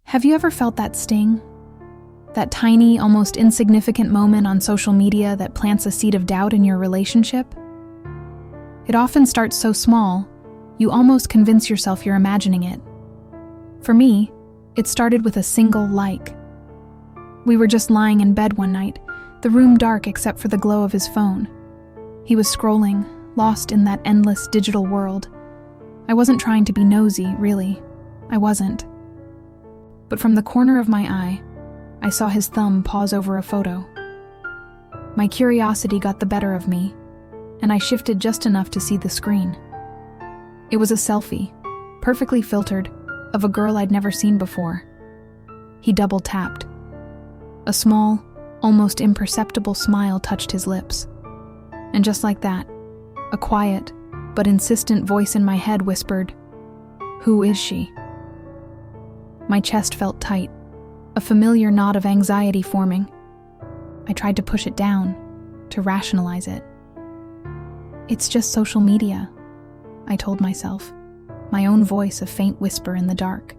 Have you ever felt that sting? That tiny, almost insignificant moment on social media that plants a seed of doubt in your relationship? It often starts so small, you almost convince yourself you're imagining it. For me, it started with a single like. We were just lying in bed one night, the room dark except for the glow of his phone. He was scrolling, lost in that endless digital world. I wasn't trying to be nosy, really. I wasn't. But from the corner of my eye, I saw his thumb pause over a photo. My curiosity got the better of me, and I shifted just enough to see the screen. It was a selfie, perfectly filtered, of a girl I'd never seen before. He double-tapped. A small, almost imperceptible smile touched his lips. And just like that, a quiet but insistent voice in my head whispered, "Who is she?" My chest felt tight, a familiar knot of anxiety forming. I tried to push it down, to rationalize it. "It's just social media," I told myself, my own voice a faint whisper in the dark.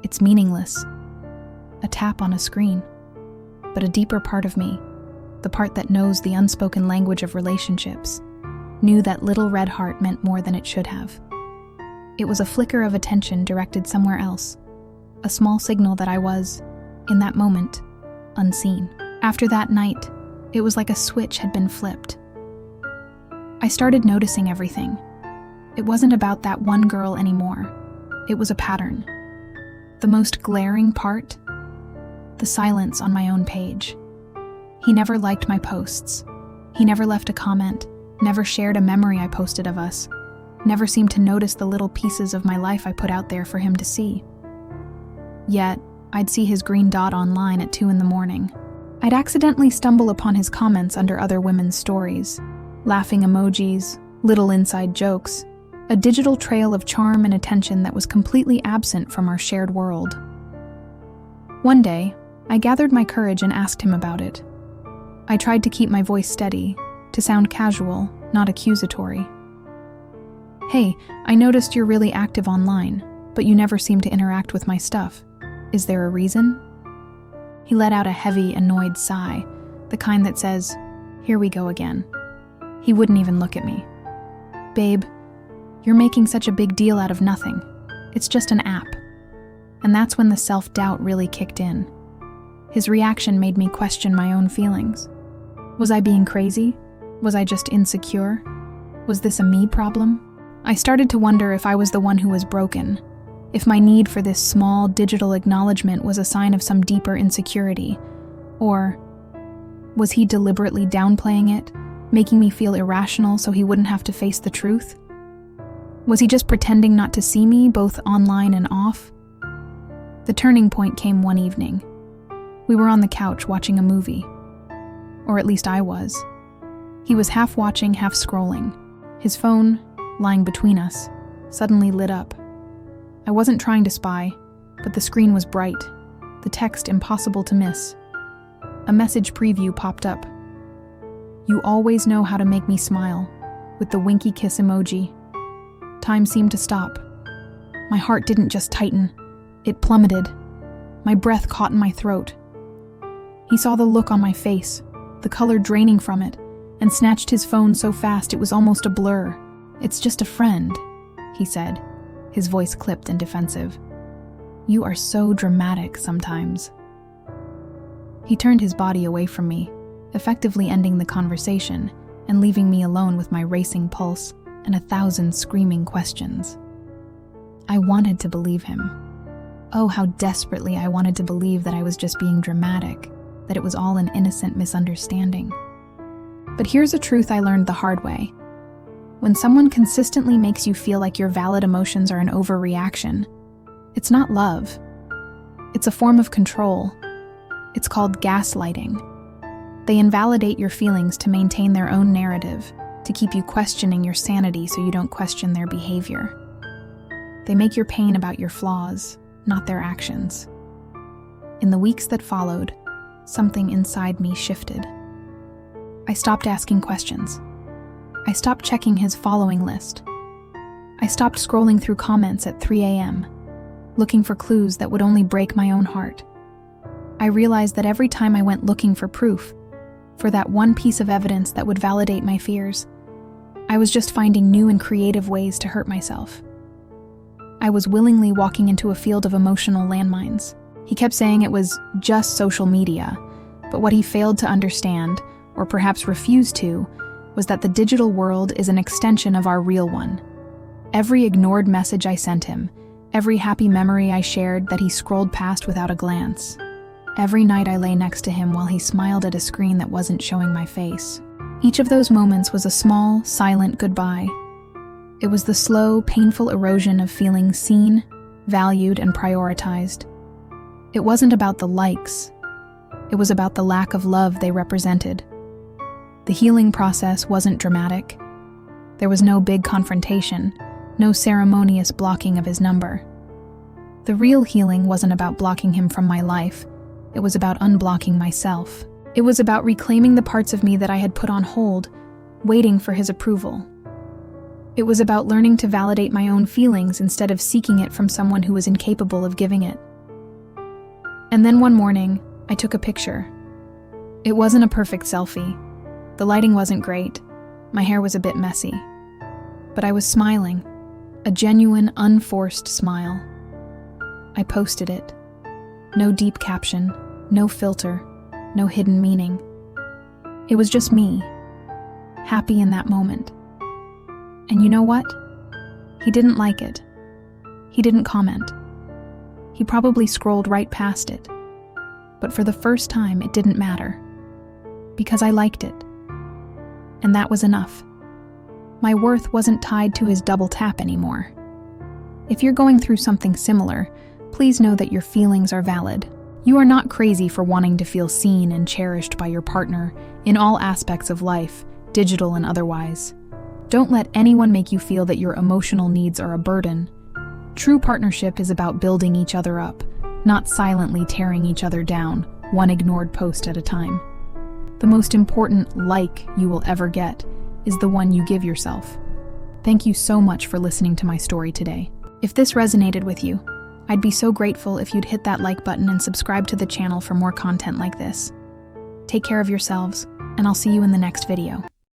"It's meaningless. A tap on a screen." But a deeper part of me, the part that knows the unspoken language of relationships, knew that little red heart meant more than it should have. It was a flicker of attention directed somewhere else, a small signal that I was, in that moment, unseen. After that night, it was like a switch had been flipped. I started noticing everything. It wasn't about that one girl anymore. It was a pattern. The most glaring part? The silence on my own page. He never liked my posts. He never left a comment, never shared a memory I posted of us, never seemed to notice the little pieces of my life I put out there for him to see. Yet, I'd see his green dot online at 2 a.m. I'd accidentally stumble upon his comments under other women's stories, laughing emojis, little inside jokes, a digital trail of charm and attention that was completely absent from our shared world. One day, I gathered my courage and asked him about it. I tried to keep my voice steady, to sound casual, not accusatory. "Hey, I noticed you're really active online, but you never seem to interact with my stuff. Is there a reason?" He let out a heavy, annoyed sigh, the kind that says, "Here we go again." He wouldn't even look at me. "Babe, you're making such a big deal out of nothing. It's just an app." And that's when the self-doubt really kicked in. His reaction made me question my own feelings. Was I being crazy? Was I just insecure? Was this a me problem? I started to wonder if I was the one who was broken, if my need for this small digital acknowledgement was a sign of some deeper insecurity, or was he deliberately downplaying it, making me feel irrational so he wouldn't have to face the truth? Was he just pretending not to see me, both online and off? The turning point came one evening. We were on the couch watching a movie. Or at least I was. He was half watching, half scrolling. His phone, lying between us, suddenly lit up. I wasn't trying to spy, but the screen was bright, the text impossible to miss. A message preview popped up. "You always know how to make me smile," with the winky kiss emoji. Time seemed to stop. My heart didn't just tighten, it plummeted. My breath caught in my throat. He saw the look on my face, the color draining from it, and snatched his phone so fast it was almost a blur. "It's just a friend," he said, his voice clipped and defensive. "You are so dramatic sometimes." He turned his body away from me, effectively ending the conversation and leaving me alone with my racing pulse and 1,000 screaming questions. I wanted to believe him. Oh, how desperately I wanted to believe that I was just being dramatic, that it was all an innocent misunderstanding. But here's a truth I learned the hard way. When someone consistently makes you feel like your valid emotions are an overreaction, it's not love. It's a form of control. It's called gaslighting. They invalidate your feelings to maintain their own narrative, to keep you questioning your sanity so you don't question their behavior. They make your pain about your flaws, not their actions. In the weeks that followed, something inside me shifted. I stopped asking questions. I stopped checking his following list. I stopped scrolling through comments at 3 a.m. looking for clues that would only break my own heart. I realized that every time I went looking for proof, for that one piece of evidence that would validate my fears, I was just finding new and creative ways to hurt myself. I was willingly walking into a field of emotional landmines. He kept saying it was just social media, but what he failed to understand, or perhaps refused to, was that the digital world is an extension of our real one. Every ignored message I sent him, every happy memory I shared that he scrolled past without a glance, every night I lay next to him while he smiled at a screen that wasn't showing my face. Each of those moments was a small, silent goodbye. It was the slow, painful erosion of feeling seen, valued, and prioritized. It wasn't about the likes. It was about the lack of love they represented. The healing process wasn't dramatic. There was no big confrontation, no ceremonious blocking of his number. The real healing wasn't about blocking him from my life. It was about unblocking myself. It was about reclaiming the parts of me that I had put on hold, waiting for his approval. It was about learning to validate my own feelings instead of seeking it from someone who was incapable of giving it. And then one morning, I took a picture. It wasn't a perfect selfie. The lighting wasn't great. My hair was a bit messy. But I was smiling, a genuine, unforced smile. I posted it. No deep caption, no filter, no hidden meaning. It was just me, happy in that moment. And you know what? He didn't like it. He didn't comment. He probably scrolled right past it. But for the first time, it didn't matter. Because I liked it. And that was enough. My worth wasn't tied to his double tap anymore. If you're going through something similar, please know that your feelings are valid. You are not crazy for wanting to feel seen and cherished by your partner in all aspects of life, digital and otherwise. Don't let anyone make you feel that your emotional needs are a burden. True partnership is about building each other up, not silently tearing each other down, one ignored post at a time. The most important like you will ever get is the one you give yourself. Thank you so much for listening to my story today. If this resonated with you, I'd be so grateful if you'd hit that like button and subscribe to the channel for more content like this. Take care of yourselves, and I'll see you in the next video.